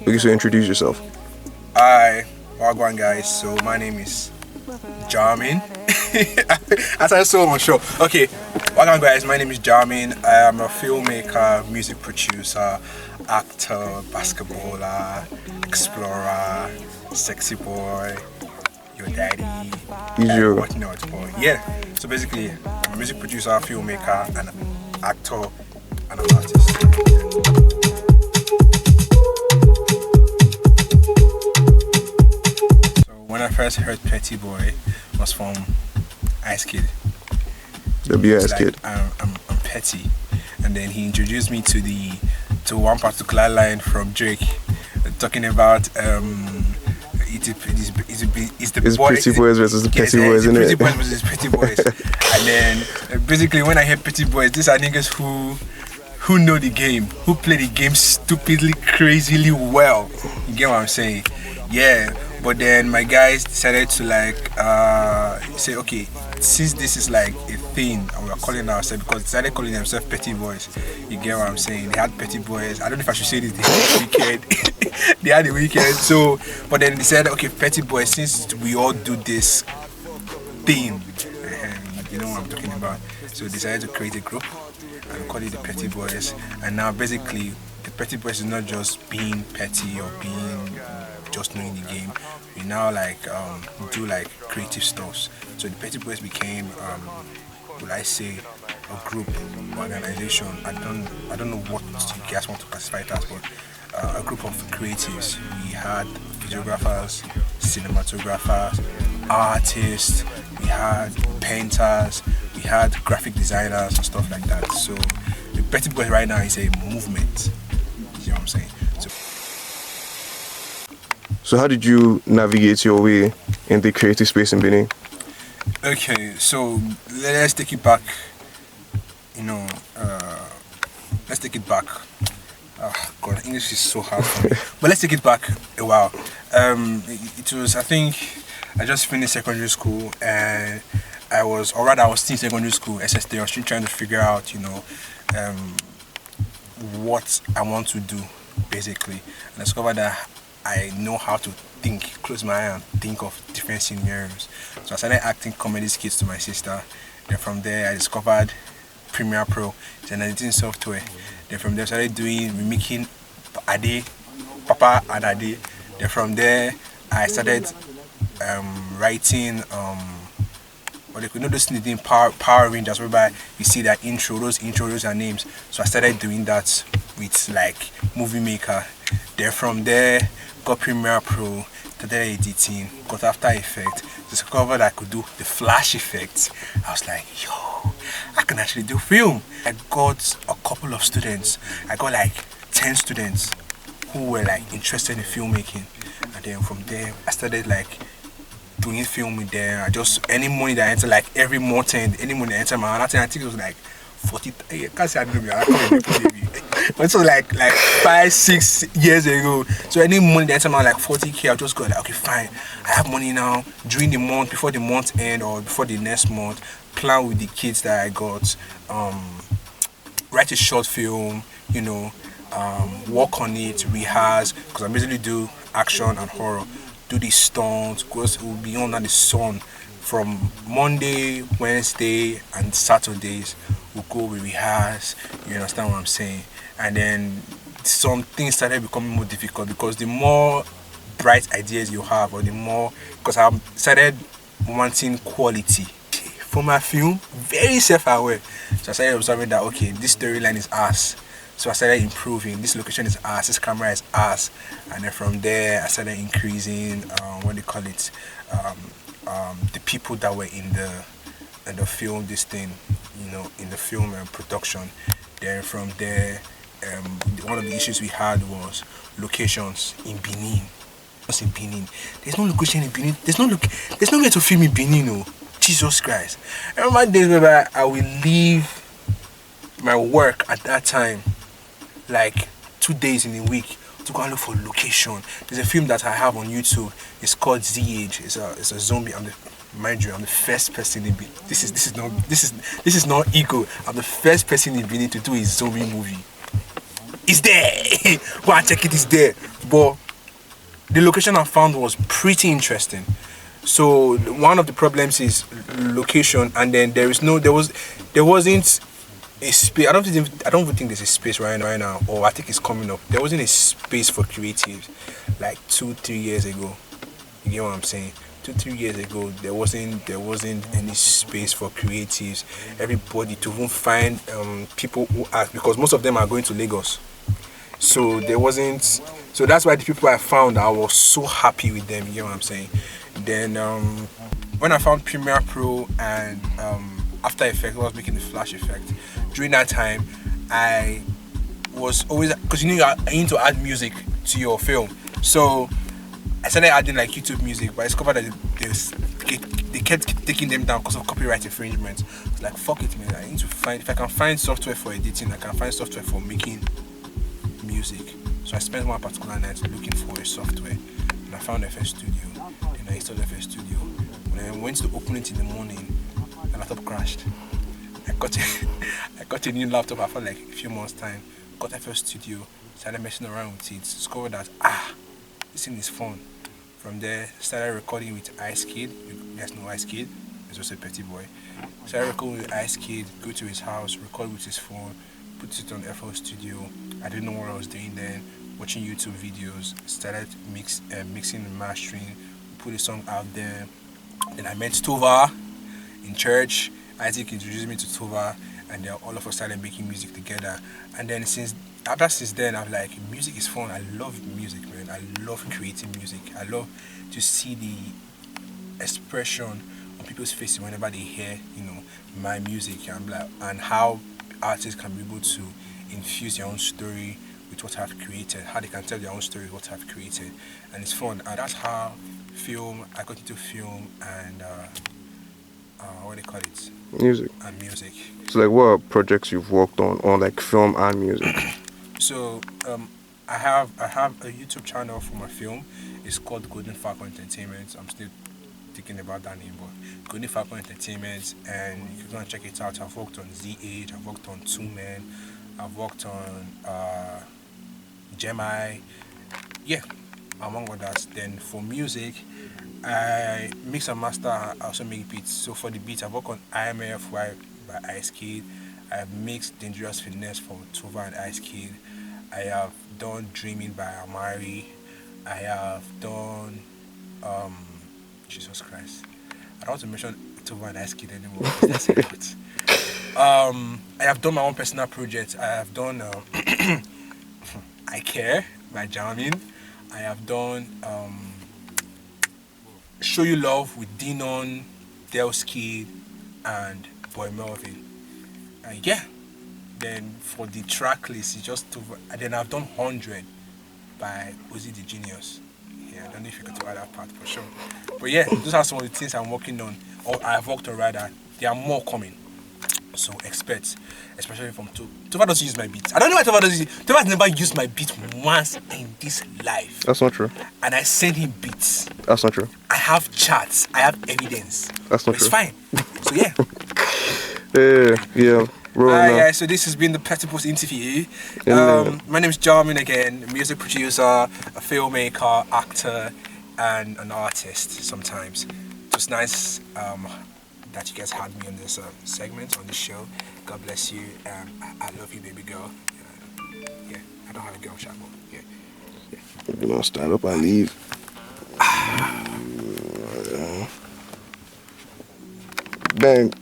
Okay, so introduce yourself. Hi, Wagwan guys. So my name is Jaamin. I sound so unsure. Okay, Wagwan guys. My name is Jaamin. I am a filmmaker, music producer, actor, basketballer, explorer, sexy boy, your daddy, and whatnot. But yeah, so basically, I'm a music producer, filmmaker, and actor, and an artist. When I first heard Petty Boy was from Ice Kid. Ice Kid. I'm petty, and then he introduced me to one particular line from Drake, talking about it's the boy, pretty boys versus the petty boys, isn't it? Pretty boys versus petty boys. And then basically when I hear petty boys, these are niggas who know the game, who play the game stupidly, crazily well. You get what I'm saying? Yeah. But then my guys decided to say, okay, since this is like a thing and we're calling ourselves, because they started calling themselves Petty Boys. You get what I'm saying? They had Petty Boys. I don't know if I should say this, they had the Weekend. They had the Weekend. So, but then they said, okay, Petty Boys, since we all do this thing, you know what I'm talking about. So they decided to create a group and call it the Petty Boys. And now basically, the Petty Boys is not just being petty or being just knowing the game. We now do creative stuffs. So the Petty Boys became would I say a group, organization. I don't know what you guys want to classify it as, but a group of creatives. We had videographers, cinematographers, artists, we had painters, we had graphic designers and stuff like that. So the Petty Boys right now is a movement. You know what I'm saying? So how did you navigate your way in the creative space in Benin? Okay, so let's take it back. Let's take it back. Oh God, English is so hard for me. But let's take it back a while. It was, I think, I just finished secondary school, and I was still in secondary school, SS3. I was still trying to figure out, what I want to do, basically. And I discovered that I know how to think, close my eye and think of different scenarios. So I started acting comedy skits to my sister. Then from there I discovered Premiere Pro, it's an editing software. Then from there I started mimicking Ade, Papa and Ade. Then from there I started writing those things in Power Rangers, whereby you see that those are names. So I started doing that with Movie Maker. Then from there got Premiere Pro, started editing, got After Effects, discovered I could do the flash effects. I was like, yo, I can actually do film. I got a couple of students. I got 10 students who were interested in filmmaking. And then from there I started doing film with them. Any money that I enter, every month end, any money that I enter my hand, I think it was 40, I can't say I don't know, I can't remember. But it was 5-6 years ago. So any money that enter my 40k, I'll just go okay, fine, I have money now. During the month, before the month end or before the next month, plan with the kids that I got, write a short film, work on it, rehearse, because I basically do action and horror. Do the stunts, because it will be under the sun from Monday, Wednesday, and Saturdays. We'll go, we rehearse. You understand what I'm saying? And then some things started becoming more difficult because the more bright ideas you have, or the more, because I started wanting quality for my film, very self-aware. So I started observing that okay, this storyline is ass. So I started improving. This location is ass. This camera is ass. And then from there, I started increasing the people that were in the film. This thing, in the film production. Then from there, one of the issues we had was locations in Benin. What's in Benin? There's no location in Benin. There's nowhere to film in Benin. Oh, Jesus Christ! I remember days where I will leave my work at that time, 2 days in a week, to go and look for location. There's a film that I have on YouTube. It's called Z-Age. It's a zombie. Mind you, I'm the first person in Benin. This is not ego. I'm the first person in Benin to do a zombie movie. It's there. Go and check it. It's there. But the location I found was pretty interesting. So one of the problems is location, and then there wasn't a space. I don't even think there's a space right now, or I think it's coming up. There wasn't a space for creatives like 2-3 years ago. You get what I'm saying? 2-3 years ago, there wasn't any space for creatives. Everybody to even find people who ask, because most of them are going to Lagos. So there wasn't. So that's why the people I found, I was so happy with them. You get what I'm saying? Then when I found Premiere Pro and After Effects, I was making the flash effect. During that time, I was always, because you need to add music to your film. So I started adding like YouTube music, but I discovered that they kept taking them down because of copyright infringement. I was like, fuck it, man. I need to find, if I can find software for editing, I can find software for making music. So I spent one particular night looking for a software, and I found FL Studio. And I installed FL Studio. When I went to open it in the morning, the laptop crashed. I got a new laptop after like a few months' time. Got FL Studio, started messing around with it, discovered that this thing is fun. From there, started recording with Ice Kid. You guys know Ice Kid? He's also a petty boy. Started recording with Ice Kid, go to his house, record with his phone, put it on FL Studio. I didn't know what I was doing then. Watching YouTube videos, started mixing and mastering, put a song out there. Then I met Tova in church. Isaac introduced me to Tova, and then all of us started making music together. And then since then, I'm like, music is fun. I love music, man. I love creating music. I love to see the expression on people's faces whenever they hear, my music, and how artists can be able to infuse their own story with what I've created, how they can tell their own story with what I've created, and it's fun. And that's how I got into film and what do they call it? Music. And music. So like, what are projects you've worked on like film and music? So I have a YouTube channel for my film. It's called Golden Falcon Entertainment. I'm still thinking about that name, but Golden Falcon Entertainment, and if you want to check it out, I've worked on ZH, I've worked on Two Men, I've worked on Jaamin, among others. Then for music, I mix and master. I also make beats. So for the beats, I work on IMFY by Ice Kid. I have mixed Dangerous Finesse for Tova and Ice Kid. I have done Dreaming by Amari. I have done Jesus Christ. I don't want to mention Tova and Ice Kid anymore. That's a lot. I have done my own personal projects. I have done I Care by Jaamin. I have done Show You Love with Dinon, Delski, and Boy Melvin. Then for the track list, it's just and then I've done 100 by Ozzy the Genius. I don't know if you got to add that part for sure. But those are some of the things I'm working on, or I've worked on rather. There are more coming. So expect, especially from Tova doesn't use my beats. I don't know why Tova doesn't. Tova has never used my beat once in this life. That's not true. And I send him beats. That's not true. I have charts. I have evidence. That's not It's true. fine. So yeah. Alright, so this has been the Petty Post interview. My name is Jaamin again, a music producer, a filmmaker, actor, and an artist sometimes. It was nice that you guys had me on this segment, on this show. God bless you. I love you, baby girl. I don't have a girl chat, but You know, stand up and leave. Bang.